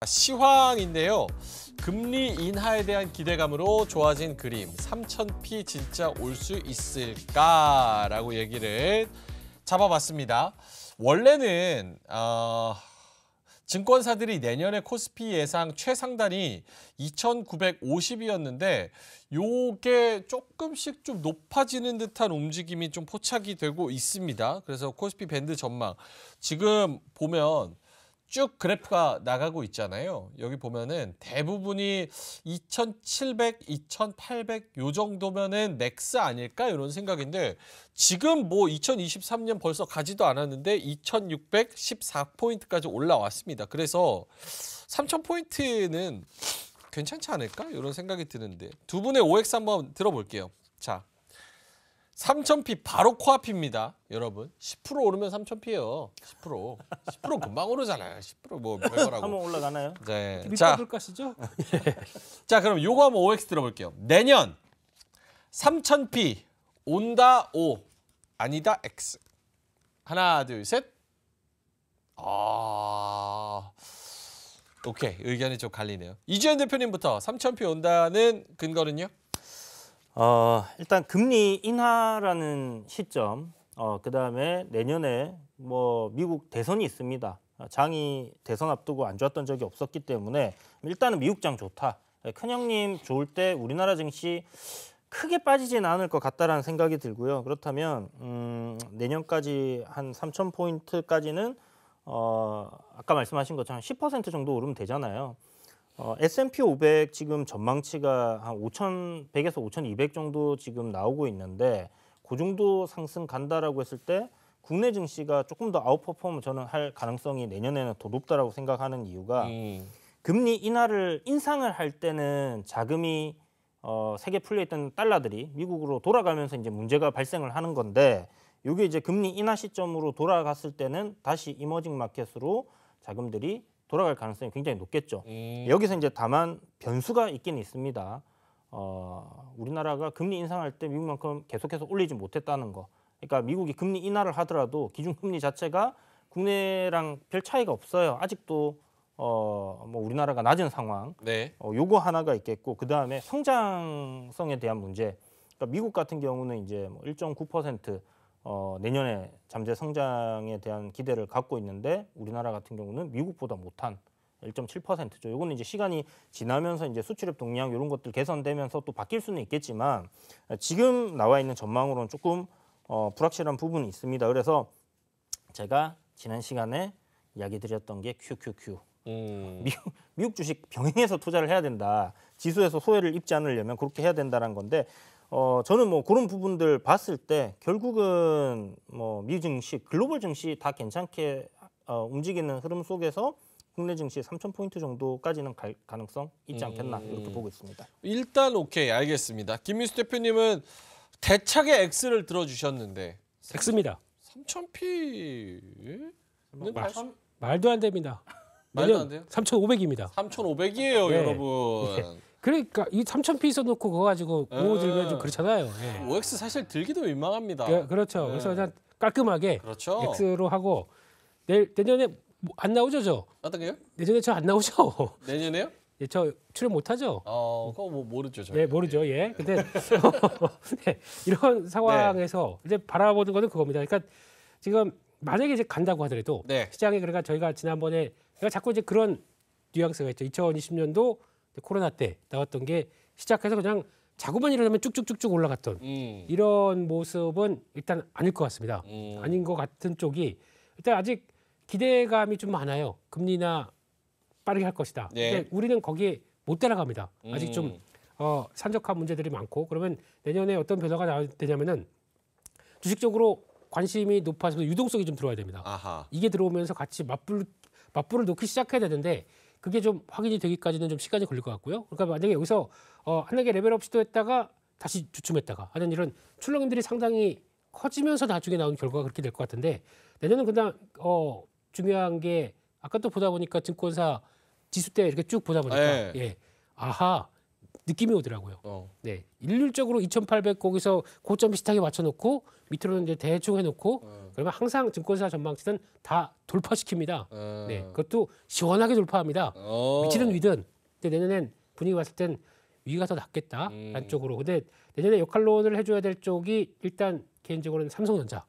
시황인데요. 금리 인하에 대한 기대감으로 좋아진 그림. 3000P 진짜 올 수 있을까라고 얘기를 잡아봤습니다. 원래는 증권사들이 내년에 코스피 예상 최상단이 2,950이었는데 요게 조금씩 좀 높아지는 듯한 움직임이 좀 포착이 되고 있습니다. 그래서 코스피 밴드 전망 지금 보면 쭉 그래프가 나가고 있잖아요. 여기 보면은 대부분이 2,700, 2,800 요 정도면은 넥스 아닐까 이런 생각인데 지금 뭐 2023년 벌써 가지도 않았는데 2,614포인트까지 올라왔습니다. 그래서 3,000포인트는 괜찮지 않을까 이런 생각이 드는데 두 분의 OX 한번 들어볼게요. 자, 3,000P 바로 코앞입니다. 여러분 10% 오르면 3,000P예요. 10% 금방 오르잖아요. 10%뭐 별거라고. 한번 올라가나요? 네. 밑밥 가시죠? 자, 그럼 요거 한번 OX 들어볼게요. 내년 3,000P 온다 O 아니다 X. 하나 둘 셋. 오케이 의견이 좀 갈리네요. 이주연 대표님부터 3,000P 온다는 근거는요? 일단 금리 인하라는 시점, 그다음에 내년에 뭐 미국 대선이 있습니다. 장이 대선 앞두고 안 좋았던 적이 없었기 때문에 일단은 미국장 좋다. 큰형님 좋을 때 우리나라 증시 크게 빠지진 않을 것 같다라는 생각이 들고요. 그렇다면 내년까지 한 3,000포인트까지는 아까 말씀하신 것처럼 10% 정도 오르면 되잖아요. S&P 500 지금 전망치가 한 5,100에서 5,200 정도 지금 나오고 있는데 그 정도 상승 간다라고 했을 때 국내 증시가 조금 더 아웃퍼폼 저는 할 가능성이 내년에는 더 높다라고 생각하는 이유가 금리 인상을 할 때는 자금이 세계 풀려 있던 달러들이 미국으로 돌아가면서 이제 문제가 발생을 하는 건데 이게 이제 금리 인하 시점으로 돌아갔을 때는 다시 이머징 마켓으로 자금들이 돌아갈 가능성이 굉장히 높겠죠. 여기서 이제 다만 변수가 있긴 있습니다. 우리나라가 금리 인상할 때 미국만큼 계속해서 올리지 못했다는 거. 그러니까 미국이 금리 인하를 하더라도 기준금리 자체가 국내랑 별 차이가 없어요. 아직도 뭐 우리나라가 낮은 상황. 네. 요거 하나가 있겠고 그 다음에 성장성에 대한 문제. 그러니까 미국 같은 경우는 이제 뭐 1.9% 내년에 잠재 성장에 대한 기대를 갖고 있는데 우리나라 같은 경우는 미국보다 못한 1.7%죠. 요거는 이제 시간이 지나면서 이제 수출입 동향 이런 것들 개선되면서 또 바뀔 수는 있겠지만 지금 나와 있는 전망으로는 조금 불확실한 부분이 있습니다. 그래서 제가 지난 시간에 이야기 드렸던 게 QQQ. 미국 주식 병행해서 투자를 해야 된다. 지수에서 소외를 입지 않으려면 그렇게 해야 된다는 건데 저는 뭐 그런 부분들 봤을 때 결국은 뭐 미 증시, 글로벌 증시 다 괜찮게 움직이는 흐름 속에서 국내 증시 3,000포인트 정도까지는 갈 가능성 있지 않겠나 이렇게 보고 있습니다. 일단 오케이 알겠습니다. 김민수 대표님은 대차게 X를 들어주셨는데 X입니다. 3,000P는 말도 안 됩니다. 말도 안 돼요? 3,500입니다. 3,500이에요, 네. 여러분. 네. 그러니까 이 3,000P 써놓고 그거 가지고 오 들면 좀 그렇잖아요. 네. OX 사실 들기도 민망합니다. 네, 그렇죠. 그래서 그냥 깔끔하게 그렇죠. X로 하고 내년에 안 나오죠, 저? 어떤 게요? 내년에 저 안 나오죠? 내년에요? 예, 저 출연 못하죠? 그거 뭐 모르죠, 저. 네, 모르죠. 예. 근데 네, 이런 상황에서 이제 바라보는 거는 그겁니다. 그러니까 지금 만약에 이제 간다고 하더라도 시장에 그러니까 저희가 지난번에 제가 자꾸 이제 그런 뉘앙스가 있죠. 2020년도 코로나 때 나왔던 게 시작해서 그냥 자고만 일어나면 쭉쭉쭉쭉 올라갔던 이런 모습은 일단 아닐 것 같습니다. 아닌 것 같은 쪽이 일단 아직 기대감이 좀 많아요. 금리나 빠르게 할 것이다. 근데 우리는 거기에 못 따라갑니다. 아직 좀 산적한 문제들이 많고 그러면 내년에 어떤 변화가 나와야 되냐면은 주식적으로 관심이 높아서 유동성이 좀 들어와야 됩니다. 아하. 이게 들어오면서 같이 맞불을 놓기 시작해야 되는데 그게 좀 확인이 되기까지는 좀 시간이 걸릴 것 같고요. 그러니까 만약에 여기서 한나게 레벨업 시도했다가 다시 주춤했다가 하는 이런 출렁임들이 상당히 커지면서 나중에 나온 결과가 그렇게 될 것 같은데 내년은 그냥 중요한 게 아까 또 보다 보니까 증권사 지수 때 이렇게 쭉 보다 보니까 아하 느낌이 오더라고요. 네, 일률적으로 2,800 거기서 고점 비슷하게 맞춰놓고 밑으로는 이제 대충 해놓고 그러면 항상 증권사 전망치는 다 돌파시킵니다. 네, 그것도 시원하게 돌파합니다. 위치든 위든. 근데 내년엔 분위기 봤을 땐 위가 더 낫겠다라는 쪽으로. 근데 내년에 역할론을 해줘야 될 쪽이 일단 개인적으로는 삼성전자.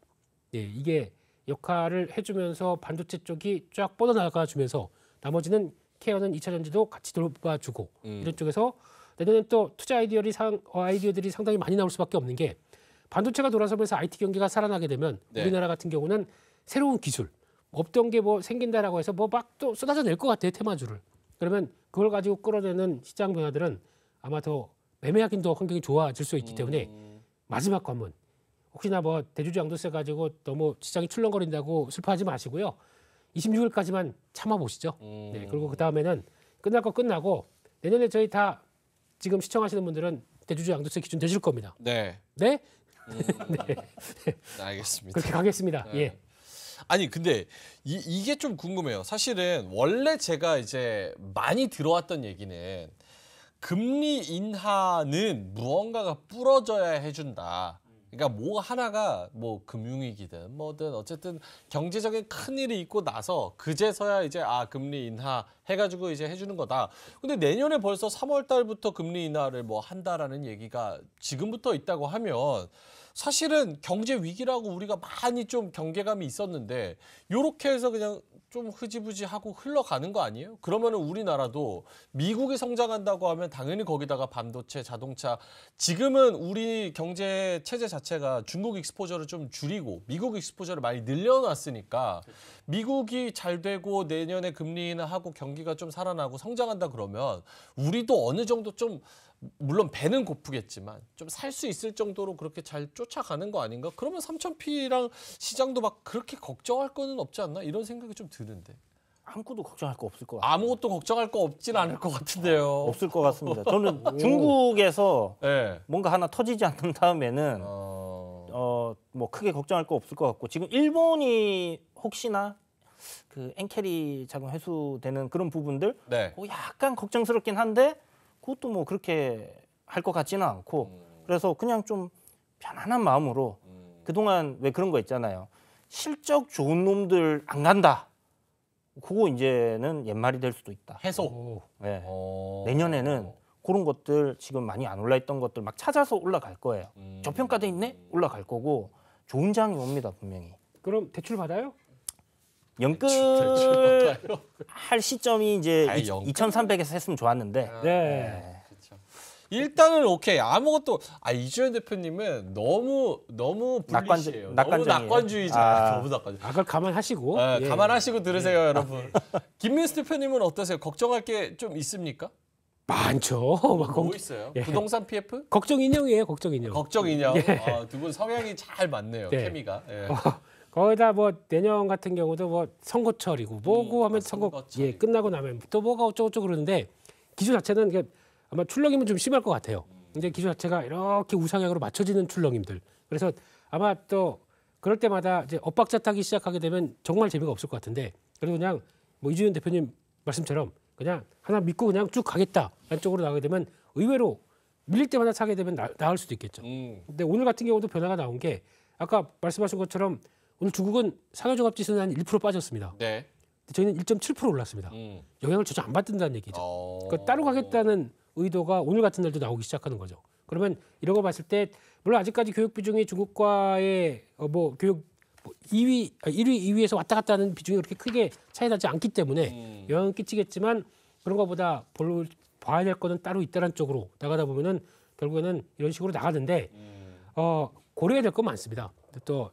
네, 이게 역할을 해주면서 반도체 쪽이 쫙 뻗어나가주면서 나머지는 케어는 2차 전지도 같이 돌봐주고 이런 쪽에서 내년엔 또 투자 아이디어들이 상당히 많이 나올 수밖에 없는 게 반도체가 돌아서면서 IT 경기가 살아나게 되면 네. 우리나라 같은 경우는 새로운 기술 없던 게 뭐 생긴다라고 해서 뭐 막 또 쏟아져 낼 것 같아요 테마주를. 그러면 그걸 가지고 끌어내는 시장 변화들은 아마 더 매매하긴 더 환경이 좋아질 수 있기 때문에 마지막 관문 혹시나 뭐 대주주 양도세 가지고 너무 시장이 출렁거린다고 슬퍼하지 마시고요. 26일까지만 참아보시죠. 네, 그리고 그 다음에는 끝날 거 끝나고 내년에 저희 다 지금 시청하시는 분들은 대주주 양도세 기준 되실 겁니다. 네. 네? 네, 알겠습니다. 그렇게 가겠습니다. 네. 예. 아니 근데 이게 좀 궁금해요. 사실은 원래 제가 이제 많이 들어왔던 얘기는 금리 인하는 무언가가 부러져야 해준다. 그러니까 뭐 하나가 뭐 금융위기든 뭐든 어쨌든 경제적인 큰 일이 있고 나서 그제서야 이제 금리 인하 해가지고 이제 해주는 거다. 근데 내년에 벌써 3월 달부터 금리 인하를 뭐 한다라는 얘기가 지금부터 있다고 하면 사실은 경제 위기라고 우리가 많이 좀 경계감이 있었는데 요렇게 해서 그냥 좀 흐지부지하고 흘러가는 거 아니에요? 그러면은 우리나라도 미국이 성장한다고 하면 당연히 거기다가 반도체, 자동차 지금은 우리 경제 체제 자체가 중국 익스포저를 좀 줄이고 미국 익스포저를 많이 늘려놨으니까 미국이 잘 되고 내년에 금리 인하하고 경기가 좀 살아나고 성장한다 그러면 우리도 어느 정도 좀 물론 배는 고프겠지만 좀 살 수 있을 정도로 그렇게 잘 쫓아가는 거 아닌가? 그러면 3,000P랑 시장도 막 그렇게 걱정할 거는 없지 않나? 이런 생각이 좀 드는데. 아무것도 걱정할 거 없을 것 같아요. 아무것도 걱정할 거 없진 않을 것 같은데요. 없을 것 같습니다. 저는 중국에서 네. 뭔가 하나 터지지 않는 다음에는 뭐 크게 걱정할 거 없을 것 같고 지금 일본이 혹시나 그 엔캐리 자금 회수되는 그런 부분들 네. 그거 약간 걱정스럽긴 한데 그것도 뭐 그렇게 할 것 같지는 않고 그래서 그냥 좀 편안한 마음으로 그동안 왜 그런 거 있잖아요. 실적 좋은 놈들 안 간다. 그거 이제는 옛말이 될 수도 있다. 해소. 네. 내년에는 그런 것들 지금 많이 안 올라있던 것들 막 찾아서 올라갈 거예요. 저평가돼 있네? 올라갈 거고 좋은 장이 옵니다 분명히. 그럼 대출 받아요? 연끌 할 시점이 이제 아이, 연끌. 2,300에서 했으면 좋았는데 네. 일단은 오케이. 아무것도 이주연 대표님은 너무 불리시해요. 너무 낙관주의자. 너무 낙관주의. 그걸 감안하시고. 네, 예. 감안하시고 들으세요, 여러분. 김민수 대표님은 어떠세요? 걱정할 게 좀 있습니까? 많죠. 뭐 있어요? 예. 부동산 PF? 걱정 인형이에요. 걱정 인형. 걱정 인형. 예. 두 분 성향이 잘 맞네요. 네. 케미가. 예. 거기다 뭐 내년 같은 경우도 뭐 선거철이고 뭐고 하면 선거철이고. 끝나고 나면 또 뭐가 어쩌고저쩌고 그러는데 기조 자체는 이게 아마 출렁이면 좀 심할 것 같아요. 이제 기조 자체가 이렇게 우상향으로 맞춰지는 출렁임들. 그래서 아마 또 그럴 때마다 이제 엇박자 타기 시작하게 되면 정말 재미가 없을 것 같은데 그리고 그냥 뭐 이주연 대표님 말씀처럼 그냥 하나 믿고 그냥 쭉 가겠다라는 쪽으로 나가게 되면 의외로 밀릴 때마다 사게 되면 나을 수도 있겠죠. 근데 오늘 같은 경우도 변화가 나온 게 아까 말씀하신 것처럼 오늘 중국은 상하종합지수는 한 1% 빠졌습니다. 네. 저희는 1.7% 올랐습니다. 영향을 전혀 안 받는다는 얘기죠. 그러니까 따로 가겠다는 의도가 오늘 같은 날도 나오기 시작하는 거죠. 그러면 이런 거 봤을 때 물론 아직까지 교육 비중이 중국과의 교육 1위, 2위에서 왔다 갔다 하는 비중이 그렇게 크게 차이 나지 않기 때문에 영향을 끼치겠지만 그런 거보다 봐야 될 거는 따로 있다는 쪽으로 나가다 보면은 결국에는 이런 식으로 나가는데 고려해야 될 건 많습니다. 또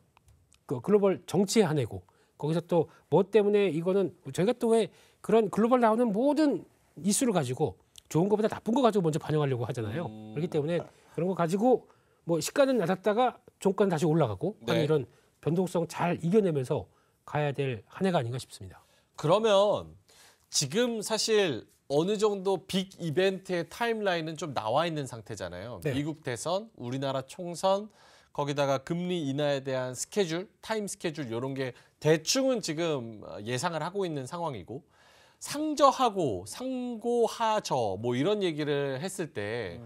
그 글로벌 정치에 한해고 거기서 또 뭐 때문에 이거는 저희가 또 왜 그런 글로벌 나오는 모든 이슈를 가지고 좋은 것보다 나쁜 거 가지고 먼저 반영하려고 하잖아요. 그렇기 때문에 그런 거 가지고 뭐 시가는 낮았다가 종가는 다시 올라가고 하는 네. 이런 변동성 잘 이겨내면서 가야 될 한 해가 아닌가 싶습니다. 그러면 지금 사실 어느 정도 빅 이벤트의 타임라인은 좀 나와 있는 상태잖아요. 네. 미국 대선, 우리나라 총선, 거기다가 금리 인하에 대한 스케줄, 타임 스케줄 이런 게 대충은 지금 예상을 하고 있는 상황이고 상저하고 상고하저 뭐 이런 얘기를 했을 때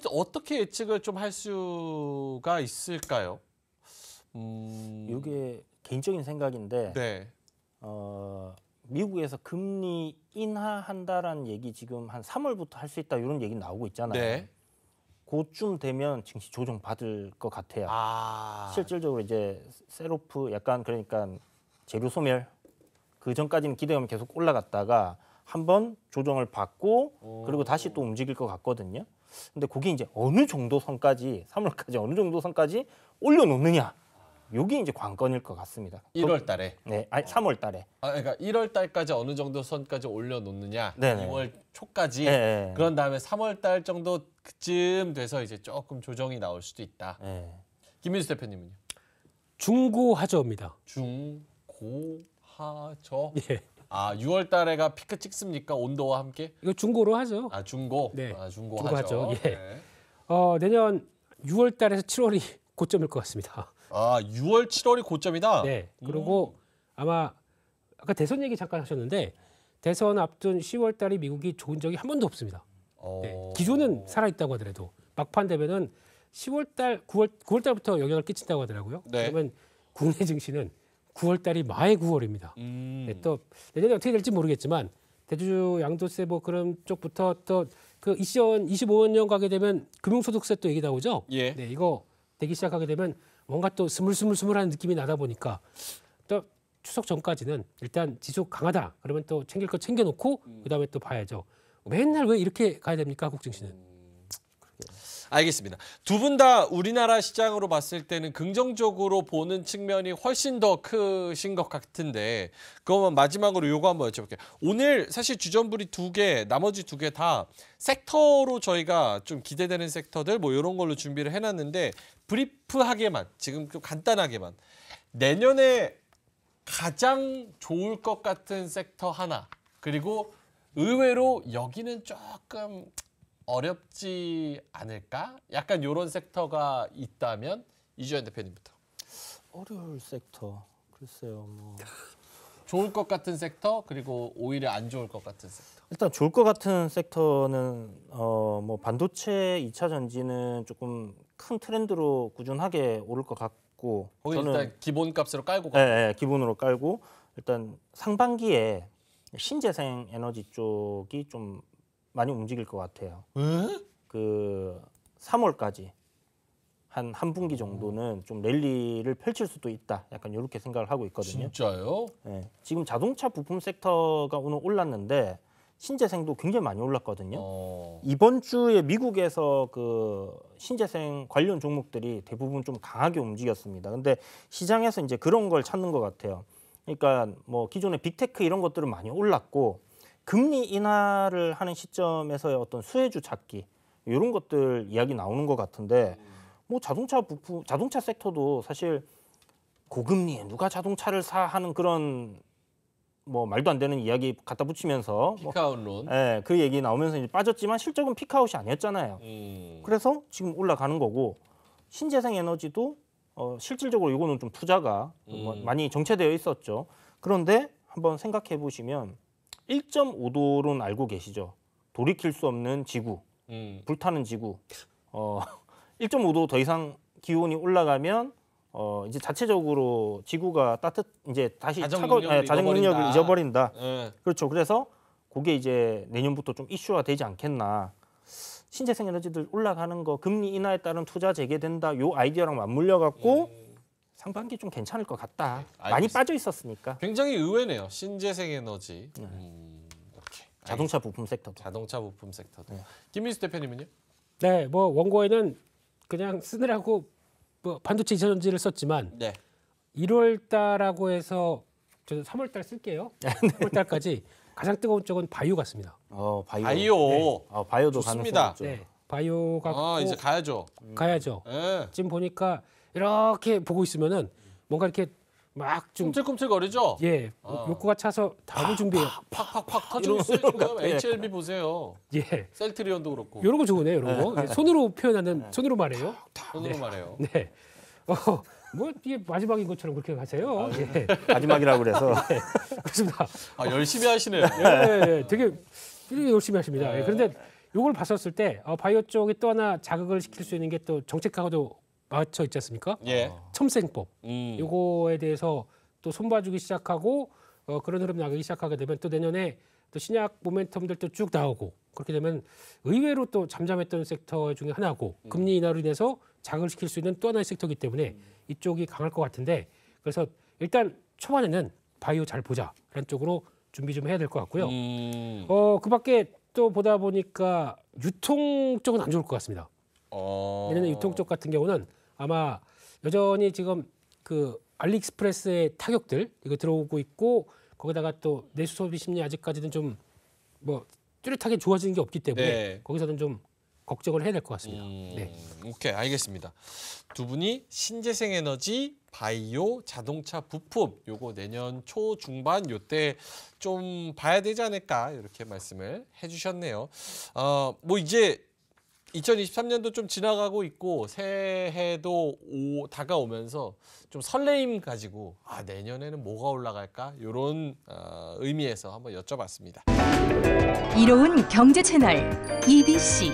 어떻게 예측을 좀 할 수가 있을까요? 이게 개인적인 생각인데 네. 미국에서 금리 인하한다라는 얘기 지금 한 3월부터 할 수 있다 이런 얘기 나오고 있잖아요. 네. 그쯤 되면 증시 조정 받을 것 같아요. 아. 실질적으로 이제 셋오프 약간 그러니까 재료 소멸 그 전까지는 기대감이 계속 올라갔다가 한번 조정을 받고 그리고 다시 또 움직일 것 같거든요. 근데 그게 이제 어느 정도 선까지 3월까지 어느 정도 선까지 올려놓느냐. 요게 이제 관건일 것 같습니다. 1월 달에. 네, 아니 3월 달에. 아, 그러니까 1월 달까지 어느 정도 선까지 올려놓느냐. 네네. 2월 초까지. 네. 그런 다음에 3월 달 정도 그쯤 돼서 이제 조금 조정이 나올 수도 있다. 네. 김민수 대표님은요? 중고하저입니다. 중고하저. 예. 아, 6월 달에가 피크 찍습니까? 온도와 함께? 이거 중고로 하죠. 아, 중고. 네. 아, 중고하죠. 중고하죠. 예. 네. 내년 6월 달에서 7월이 고점일 것 같습니다. 아, 6월, 7월이 고점이다. 네. 그리고 아마 아까 대선 얘기 잠깐 하셨는데 대선 앞둔 10월 달에 미국이 좋은 적이 한 번도 없습니다. 네. 기존은 살아 있다고 하더라도 막판 되면은 10월 달, 9월 달부터 영향을 끼친다고 하더라고요. 네. 그러면 국내 증시는 9월 달이 마의 9월입니다. 네, 또 내년에 어떻게 될지 모르겠지만 대주 양도세 뭐 그런 쪽부터 또 그 25년 가게 되면 금융소득세 또 얘기 나오죠. 예. 네, 이거 되기 시작하게 되면 뭔가 또 스물스물스물한 느낌이 나다 보니까 또 추석 전까지는 일단 지수 강하다. 그러면 또 챙길 거 챙겨놓고 그다음에 또 봐야죠. 맨날 왜 이렇게 가야 됩니까, 한국 증시는? 알겠습니다. 두 분 다 우리나라 시장으로 봤을 때는 긍정적으로 보는 측면이 훨씬 더 크신 것 같은데 그러면 마지막으로 요거 한번 여쭤볼게요. 오늘 사실 주전부리 2개, 나머지 2개 다 섹터로 저희가 좀 기대되는 섹터들 뭐 이런 걸로 준비를 해놨는데 브리프하게만 지금 좀 간단하게만 내년에 가장 좋을 것 같은 섹터 하나 그리고 의외로 여기는 조금 어렵지 않을까? 약간 이런 섹터가 있다면 이주연 대표님부터. 어려울 섹터. 글쎄요. 뭐. 좋을 것 같은 섹터 그리고 오히려 안 좋을 것 같은 섹터. 일단 좋을 것 같은 섹터는 뭐 반도체 2차 전지는 조금 큰 트렌드로 꾸준하게 오를 것 같고 거기 일단 기본값으로 깔고 네, 네, 기본으로 깔고 일단 상반기에 신재생 에너지 쪽이 좀 많이 움직일 것 같아요. 그 3월까지 한 분기 정도는 좀 랠리를 펼칠 수도 있다. 약간 이렇게 생각을 하고 있거든요. 진짜요? 네, 지금 자동차 부품 섹터가 오늘 올랐는데 신재생도 굉장히 많이 올랐거든요. 이번 주에 미국에서 그 신재생 관련 종목들이 대부분 좀 강하게 움직였습니다. 근데 시장에서 이제 그런 걸 찾는 것 같아요. 그러니까 뭐 기존의 빅테크 이런 것들은 많이 올랐고 금리 인하를 하는 시점에서의 어떤 수혜주 찾기 이런 것들 이야기 나오는 것 같은데 뭐 자동차 부품, 자동차 섹터도 사실 고금리에 누가 자동차를 사 하는 그런 뭐 말도 안 되는 이야기 갖다 붙이면서 피크아웃론. 예, 그 얘기 나오면서 이제 빠졌지만 실적은 피크아웃이 아니었잖아요. 그래서 지금 올라가는 거고 신재생 에너지도 실질적으로 이거는 좀 투자가 많이 정체되어 있었죠. 그런데 한번 생각해 보시면 1.5도로는 알고 계시죠. 돌이킬 수 없는 지구, 불타는 지구. 1.5도 더 이상 기온이 올라가면 이제 자체적으로 지구가 이제 다시 자정 능력을 잊어버린다. 그렇죠. 그래서 그게 이제 내년부터 좀 이슈화 되지 않겠나. 신재생 에너지들 올라가는 거 금리 인하에 따른 투자 재개된다. 요 아이디어랑 맞물려 갖고 상반기 좀 괜찮을 것 같다. 많이 빠져 있었으니까. 굉장히 의외네요. 신재생 에너지. 오케이. 자동차 부품 섹터도. 자동차 부품 섹터도. 김민수 대표님은요? 네, 뭐 원고에는 그냥 쓰느라고 뭐 반도체 2차 전지를 썼지만 네. 1월 달하고 해서 저는 3월 달 쓸게요. 3월 달까지 가장 뜨거운 쪽은 바이오 같습니다. 바이오. 네. 바이오도 좋습니다. 가능성 있죠. 네, 바이오 갖고 이제 가야죠. 가야죠. 네. 지금 보니까 이렇게 보고 있으면은 뭔가 이렇게 막 좀 꿈틀꿈틀거리죠? 예, 욕구가 차서 다음을 준비해요. 팍팍팍 터지고 있어요. 지금 HLB 보세요. 예, 셀트리온도 그렇고. 이런 거 좋으네요. 이런 거 손으로 표현하는 손으로 말해요. 손으로 말해요. 네, 뭐 이게 마지막인 것처럼 그렇게 가세요. 예, 마지막이라고 그래서. 네, 그렇습니다. 열심히 하시네요. 예, 되게 열심히 하십니다. 예, 그런데 이걸 봤었을 때 바이오 쪽에 또 하나 자극을 시킬 수 있는 게 또 정책하고도 맞춰 있지 않습니까? 예. 첨생법. 요거에 대해서 또 손봐주기 시작하고 그런 흐름 나가기 시작하게 되면 또 내년에 또 신약 모멘텀들도 쭉 나오고 그렇게 되면 의외로 또 잠잠했던 섹터 중에 하나고 금리 인하로 인해서 장을 시킬 수 있는 또 하나의 섹터이기 때문에 이쪽이 강할 것 같은데 그래서 일단 초반에는 바이오 잘 보자라는 쪽으로 준비 좀 해야 될 것 같고요. 그밖에 또 보다 보니까 유통 쪽은 안 좋을 것 같습니다. 내년에 유통 쪽 같은 경우는 아마 여전히 지금 그 알리익스프레스의 타격들 이거 들어오고 있고 거기다가 또 내수 소비 심리 아직까지는 좀 뭐 뚜렷하게 좋아지는 게 없기 때문에 네. 거기서는 좀 걱정을 해야 될 것 같습니다. 네. 오케이, 알겠습니다. 두 분이 신재생 에너지, 바이오, 자동차 부품 요거 내년 초 중반 요때 좀 봐야 되지 않을까 이렇게 말씀을 해주셨네요. 뭐 이제 2023년도 좀 지나가고 있고 새해도 다가오면서 좀 설레임 가지고 내년에는 뭐가 올라갈까 이런 의미에서 한번 여쭤봤습니다. 이로운 경제 채널 EBC